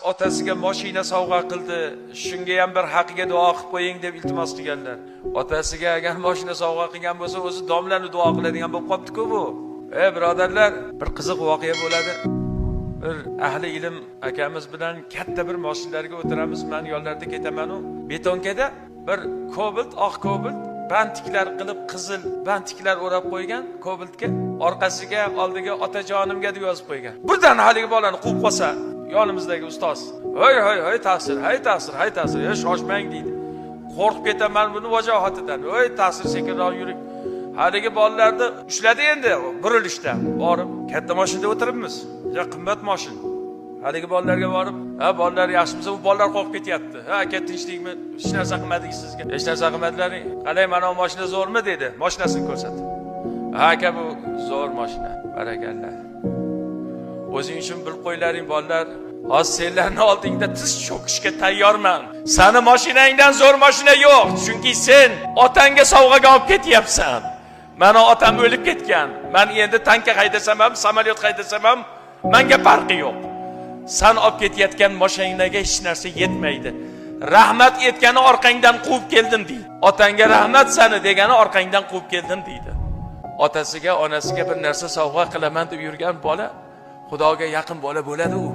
otasiga mashina sovg'a qildi. Shunga ham bir haqiga duo qilib qo'ying deb iltimos qilganlar. Otasiga agar mashina sovg'a qilgan bo'lsa, o'zi domlani duo qiladigan bo'lib qopti-ku bu. Birodarlar, bir qiziq voqea bo'ladi. Bir ahli ilm akamiz bilan katta bir mashinalarga o'tiramiz. Men yo'llarda ketaman u. Betonkada bir Cobalt, oq Cobalt bantiklar qilib qizil bantiklar o'rab qo'ygan Cobaltga, orqasiga oldiga otajonimga deb yozib qo'ygan. Birdan haligi bolani quvib qolsa, yonimizdagi ustoz, "Hoy, ta'sir, ta'sir, shoshmang" deydi. Qo'rqib ketaman buni vajohatidan. Ta'sir sekinroq yuring. Haligi bolalarni ushladi endi burilishda. Borib, katta mashinada o'tiribmiz. Ja qimmat mashina. Haligi bolalarga borib, bolalar yaxshimisiz? Bu bolalar qo'rqib ketyapti. Aka tinchlikmi? Hech narsa qilmadik sizga. Hech narsa qilmadilaring. Qalay, mana bu mashina zo'rmi dedi. Mashinasini ko'rsatdi. Aka, bu zo'r mashina. Barakallah. O'zing uchun bilib qo'ylaring bolalar. Hozir senlarning oldingda tiz cho'kishga tayyorman. Seni mashinangdan zo'r mashina yo'q, chunki sen otangga sovg'aga olib ketyapsan. Mana otam o'lib ketgan. Men endi tankka haydasam ham, samolyot haydasam ham menga farqi yo'q. Sen olib ketayotgan mashinaga hech narsa yetmaydi. Rahmat etgani orqangdan quvib keldim deydi. Otangga rahmat seni degani orqangdan quvib keldim deydi. Otasiga, onasiga bir narsa sovg'a qilaman deb yurgan bola Xudoga yaqin bola bo'ladi u.